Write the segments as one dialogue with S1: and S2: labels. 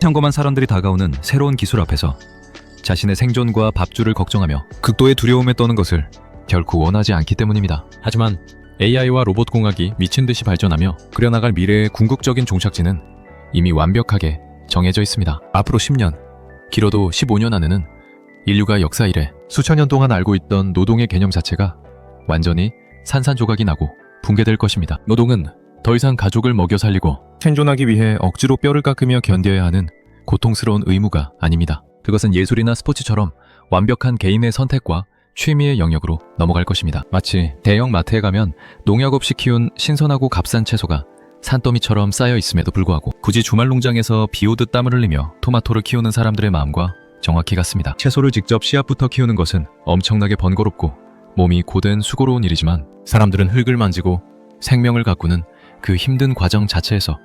S1: 평범한 사람들이 다가오는 새로운 기술 앞에서 자신의 생존과 밥줄을 걱정하며 극도의 두려움에 떠는 것을 결코 원하지 않기 때문입니다.
S2: 하지만 AI와 로봇공학이 미친듯이 발전하며 그려나갈 미래의 궁극적인 종착지는 이미 완벽하게 정해져 있습니다. 앞으로 10년, 길어도 15년 안에는 인류가 역사 이래 수천 년 동안 알고 있던 노동의 개념 자체가 완전히 산산조각이 나고 붕괴될 것입니다. 노동은 더 이상 가족을 먹여 살리고 생존하기 위해 억지로 뼈를 깎으며 견뎌야 하는 고통스러운 의무가 아닙니다. 그것은 예술이나 스포츠처럼 완벽한 개인의 선택과 취미의 영역으로 넘어갈 것입니다. 마치 대형 마트에 가면 농약 없이 키운 신선하고 값싼 채소가 산더미처럼 쌓여 있음에도 불구하고 굳이 주말 농장에서 비 오듯 땀을 흘리며 토마토를 키우는 사람들의 마음과 정확히 같습니다. 채소를 직접 씨앗부터 키우는 것은 엄청나게 번거롭고 몸이 고된 수고로운 일이지만 사람들은 흙을 만지고 생명을 가꾸는 그 힘든 과정 자체에서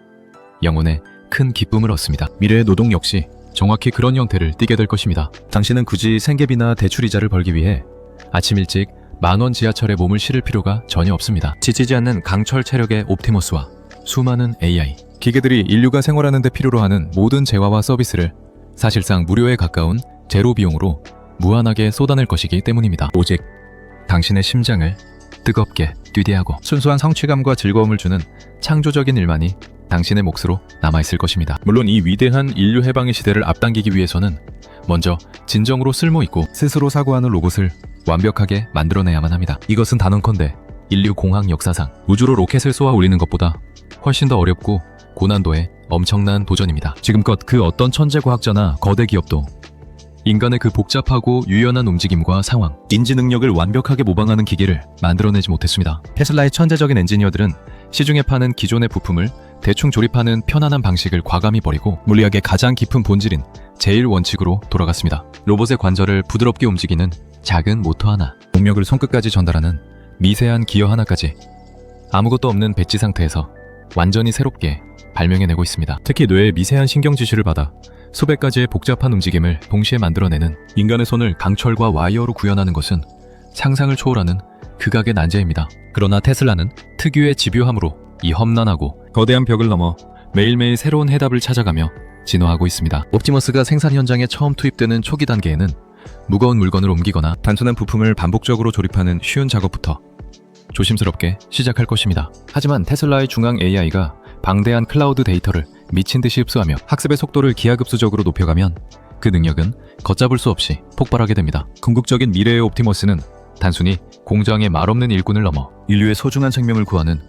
S2: 영혼의 큰 기쁨을 얻습니다. 미래의 노동 역시 정확히 그런 형태를 띠게 될 것입니다. 당신은 굳이 생계비나 대출이자를 벌기 위해 아침 일찍 10,000원 지하철에 몸을 실을 필요가 전혀 없습니다. 지치지 않는 강철 체력의 옵티머스와 수많은 AI, 기계들이 인류가 생활하는 데 필요로 하는 모든 재화와 서비스를 사실상 무료에 가까운 제로 비용으로 무한하게 쏟아낼 것이기 때문입니다. 오직 당신의 심장을 뜨겁게 뛰게 하고 순수한 성취감과 즐거움을 주는 창조적인 일만이 당신의 몫으로 남아있을 것입니다. 물론 이 위대한 인류 해방의 시대를 앞당기기 위해서는 먼저 진정으로 쓸모있고 스스로 사고하는 로봇을 완벽하게 만들어내야만 합니다. 이것은 단언컨대 인류 공학 역사상 우주로 로켓을 쏘아 올리는 것보다 훨씬 더 어렵고 고난도의 엄청난 도전입니다. 지금껏 그 어떤 천재 과학자나 거대 기업도 인간의 그 복잡하고 유연한 움직임과 상황, 인지 능력을 완벽하게 모방하는 기계를 만들어내지 못했습니다. 테슬라의 천재적인 엔지니어들은 시중에 파는 기존의 부품을 대충 조립하는 편안한 방식을 과감히 버리고 물리학의 가장 깊은 본질인 제일 원칙으로 돌아갔습니다. 로봇의 관절을 부드럽게 움직이는 작은 모터 하나, 동력을 손끝까지 전달하는 미세한 기어 하나까지 아무것도 없는 배치 상태에서 완전히 새롭게 발명해내고 있습니다. 특히 뇌의 미세한 신경 지시를 받아 수백 가지의 복잡한 움직임을 동시에 만들어내는 인간의 손을 강철과 와이어로 구현하는 것은 상상을 초월하는 극악의 난제입니다. 그러나 테슬라는 특유의 집요함으로 이 험난하고 거대한 벽을 넘어 매일매일 새로운 해답을 찾아가며 진화하고 있습니다. 옵티머스가 생산 현장에 처음 투입되는 초기 단계에는 무거운 물건을 옮기거나 단순한 부품을 반복적으로 조립하는 쉬운 작업부터 조심스럽게 시작할 것입니다. 하지만 테슬라의 중앙 AI가 방대한 클라우드 데이터를 미친 듯이 흡수하며 학습의 속도를 기하급수적으로 높여가면 그 능력은 걷잡을 수 없이 폭발하게 됩니다. 궁극적인 미래의 옵티머스는 단순히 공장의 말없는 일꾼을 넘어 인류의 소중한 생명을 구하는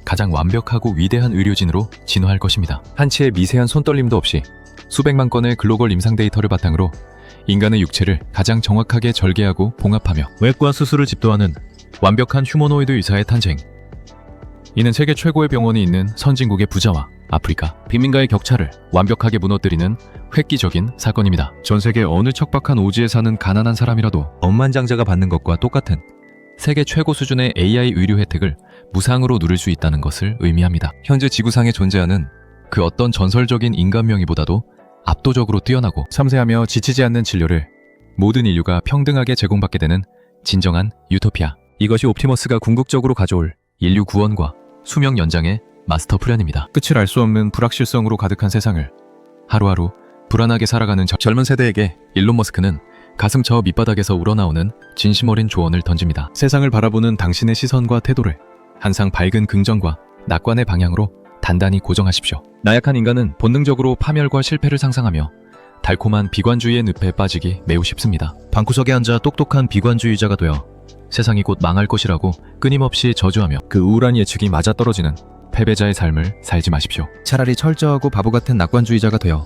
S2: 가장 완벽하고 위대한 의료진으로 진화할 것입니다. 한치의 미세한 손떨림도 없이 수백만 건의 글로벌 임상 데이터를 바탕으로 인간의 육체를 가장 정확하게 절개하고 봉합하며 외과 수술을 집도하는 완벽한 휴머노이드 의사의 탄생. 이는 세계 최고의 병원이 있는 선진국의 부자와 아프리카, 빈민가의 격차를 완벽하게 무너뜨리는 획기적인 사건입니다. 전 세계 어느 척박한 오지에 사는 가난한 사람이라도 억만장자가 받는 것과 똑같은 세계 최고 수준의 AI 의료 혜택을 무상으로 누릴 수 있다는 것을 의미합니다. 현재 지구상에 존재하는 그 어떤 전설적인 인간 명의보다도 압도적으로 뛰어나고 섬세하며 지치지 않는 진료를 모든 인류가 평등하게 제공받게 되는 진정한 유토피아. 이것이 옵티머스가 궁극적으로 가져올 인류 구원과 수명 연장의 마스터 플랜입니다. 끝을 알 수 없는 불확실성으로 가득한 세상을 하루하루 불안하게 살아가는 젊은 세대에게 일론 머스크는 가슴 저 밑바닥에서 우러나오는 진심 어린 조언을 던집니다. 세상을 바라보는 당신의 시선과 태도를 항상 밝은 긍정과 낙관의 방향으로 단단히 고정하십시오. 나약한 인간은 본능적으로 파멸과 실패를 상상하며 달콤한 비관주의의 늪에 빠지기 매우 쉽습니다. 방구석에 앉아 똑똑한 비관주의자가 되어 세상이 곧 망할 것이라고 끊임없이 저주하며 그 우울한 예측이 맞아떨어지는 패배자의 삶을 살지 마십시오. 차라리 철저하고 바보 같은 낙관주의자가 되어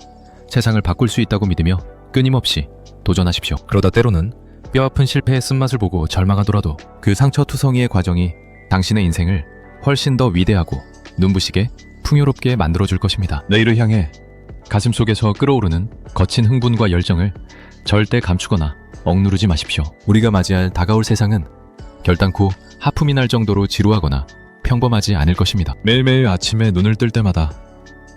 S2: 세상을 바꿀 수 있다고 믿으며 끊임없이 도전하십시오. 그러다 때로는 뼈아픈 실패의 쓴맛을 보고 절망하더라도 그 상처투성이의 과정이 당신의 인생을 훨씬 더 위대하고 눈부시게 풍요롭게 만들어줄 것입니다. 내일을 향해 가슴속에서 끓어오르는 거친 흥분과 열정을 절대 감추거나 억누르지 마십시오. 우리가 맞이할 다가올 세상은 결단코 하품이 날 정도로 지루하거나 평범하지 않을 것입니다. 매일매일 아침에 눈을 뜰 때마다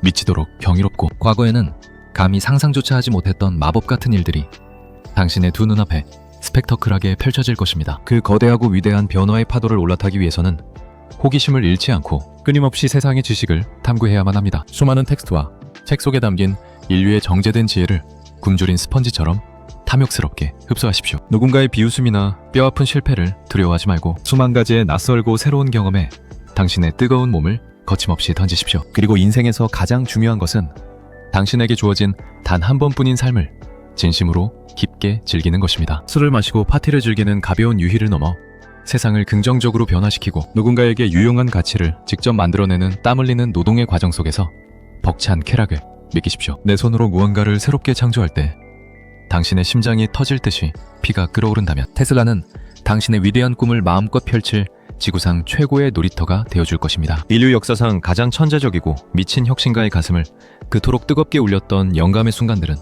S2: 미치도록 경이롭고 과거에는 감히 상상조차 하지 못했던 마법 같은 일들이 당신의 두 눈앞에 스펙터클하게 펼쳐질 것입니다. 그 거대하고 위대한 변화의 파도를 올라타기 위해서는 호기심을 잃지 않고 끊임없이 세상의 지식을 탐구해야만 합니다. 수많은 텍스트와 책 속에 담긴 인류의 정제된 지혜를 굶주린 스펀지처럼 탐욕스럽게 흡수하십시오.
S1: 누군가의 비웃음이나 뼈아픈 실패를 두려워하지 말고 수만 가지의 낯설고 새로운 경험에 당신의 뜨거운 몸을 거침없이 던지십시오. 그리고 인생에서 가장 중요한 것은 당신에게 주어진 단 한 번뿐인 삶을 진심으로 깊게 즐기는 것입니다. 술을 마시고 파티를 즐기는 가벼운 유희를 넘어 세상을 긍정적으로 변화시키고 누군가에게 유용한 가치를 직접 만들어내는 땀 흘리는 노동의 과정 속에서 벅찬 쾌락을 느끼십시오. 내 손으로 무언가를 새롭게 창조할 때 당신의 심장이 터질 듯이 피가 끓어오른다면 테슬라는 당신의 위대한 꿈을 마음껏 펼칠 지구상 최고의 놀이터가 되어줄 것입니다. 인류 역사상 가장 천재적이고 미친 혁신가의 가슴을 그토록 뜨겁게 울렸던 영감의 순간들은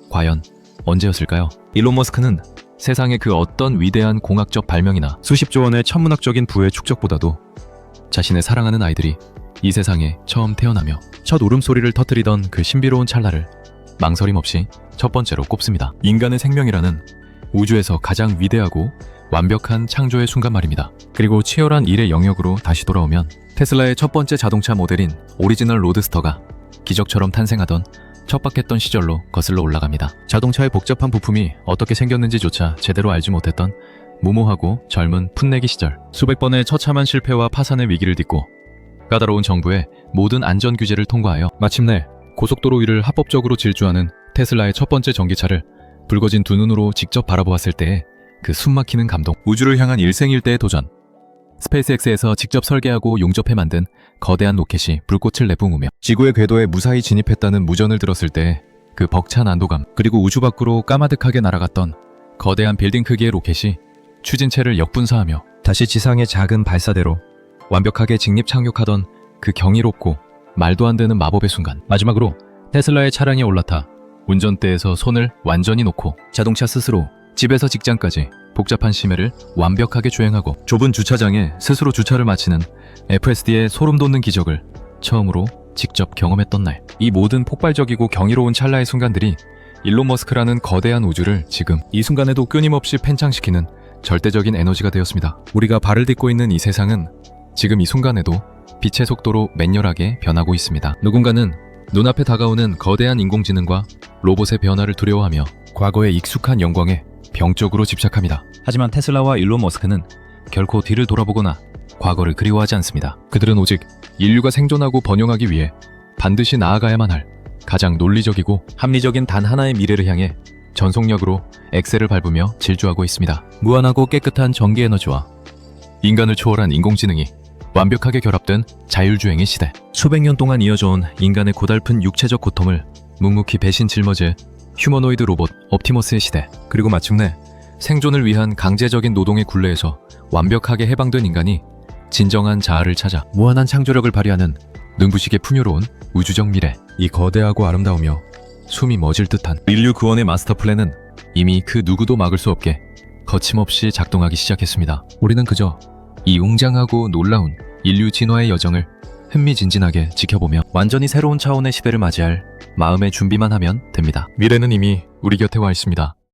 S1: 과연 언제였을까요? 일론 머스크는 세상의 그 어떤 위대한 공학적 발명이나 수십조 원의 천문학적인 부의 축적보다도 자신의 사랑하는 아이들이 이 세상에 처음 태어나며 첫 울음소리를 터뜨리던 그 신비로운 찰나를 망설임 없이 첫 번째로 꼽습니다. 인간의 생명이라는 우주에서 가장 위대하고 완벽한 창조의 순간 말입니다. 그리고 치열한 일의 영역으로 다시 돌아오면 테슬라의 첫 번째 자동차 모델인 오리지널 로드스터가 기적처럼 탄생하던 척박했던 시절로 거슬러 올라갑니다. 자동차의 복잡한 부품이 어떻게 생겼는지조차 제대로 알지 못했던 무모하고 젊은 풋내기 시절, 수백 번의 처참한 실패와 파산의 위기를 딛고 까다로운 정부의 모든 안전 규제를 통과하여 마침내 고속도로 위를 합법적으로 질주하는 테슬라의 첫 번째 전기차를 붉어진 두 눈으로 직접 바라보았을 때의 그 숨막히는 감동, 우주를 향한 일생일대의 도전, 스페이스X에서 직접 설계하고 용접해 만든 거대한 로켓이 불꽃을 내뿜으며 지구의 궤도에 무사히 진입했다는 무전을 들었을 때의 그 벅찬 안도감, 그리고 우주 밖으로 까마득하게 날아갔던 거대한 빌딩 크기의 로켓이 추진체를 역분사하며 다시 지상의 작은 발사대로 완벽하게 직립 착륙하던 그 경이롭고 말도 안 되는 마법의 순간, 마지막으로 테슬라의 차량에 올라타 운전대에서 손을 완전히 놓고 자동차 스스로 집에서 직장까지 복잡한 심해를 완벽하게 주행하고 좁은 주차장에 스스로 주차를 마치는 FSD의 소름 돋는 기적을 처음으로 직접 경험했던 날, 이 모든 폭발적이고 경이로운 찰나의 순간들이 일론 머스크라는 거대한 우주를 지금 이 순간에도 끊임없이 팽창시키는 절대적인 에너지가 되었습니다. 우리가 발을 딛고 있는 이 세상은 지금 이 순간에도 빛의 속도로 맹렬하게 변하고 있습니다. 누군가는 눈앞에 다가오는 거대한 인공지능과 로봇의 변화를 두려워하며 과거의 익숙한 영광에 병적으로 집착합니다. 하지만 테슬라와 일론 머스크는 결코 뒤를 돌아보거나 과거를 그리워하지 않습니다. 그들은 오직 인류가 생존하고 번영하기 위해 반드시 나아가야만 할 가장 논리적이고 합리적인 단 하나의 미래를 향해 전속력으로 엑셀을 밟으며 질주하고 있습니다. 무한하고 깨끗한 전기 에너지와 인간을 초월한 인공지능이 완벽하게 결합된 자율주행의 시대. 수백 년 동안 이어져온 인간의 고달픈 육체적 고통을 묵묵히 배신 짊어질 휴머노이드 로봇 옵티머스의 시대. 그리고 마침내 생존을 위한 강제적인 노동의 굴레에서 완벽하게 해방된 인간이 진정한 자아를 찾아 무한한 창조력을 발휘하는 눈부시게 풍요로운 우주적 미래. 이 거대하고 아름다우며 숨이 멎을 듯한 인류 구원의 마스터 플랜은 이미 그 누구도 막을 수 없게 거침없이 작동하기 시작했습니다. 우리는 그저 이 웅장하고 놀라운 인류 진화의 여정을 흥미진진하게 지켜보며 완전히 새로운 차원의 시대를 맞이할 마음의 준비만 하면 됩니다. 미래는 이미 우리 곁에 와 있습니다.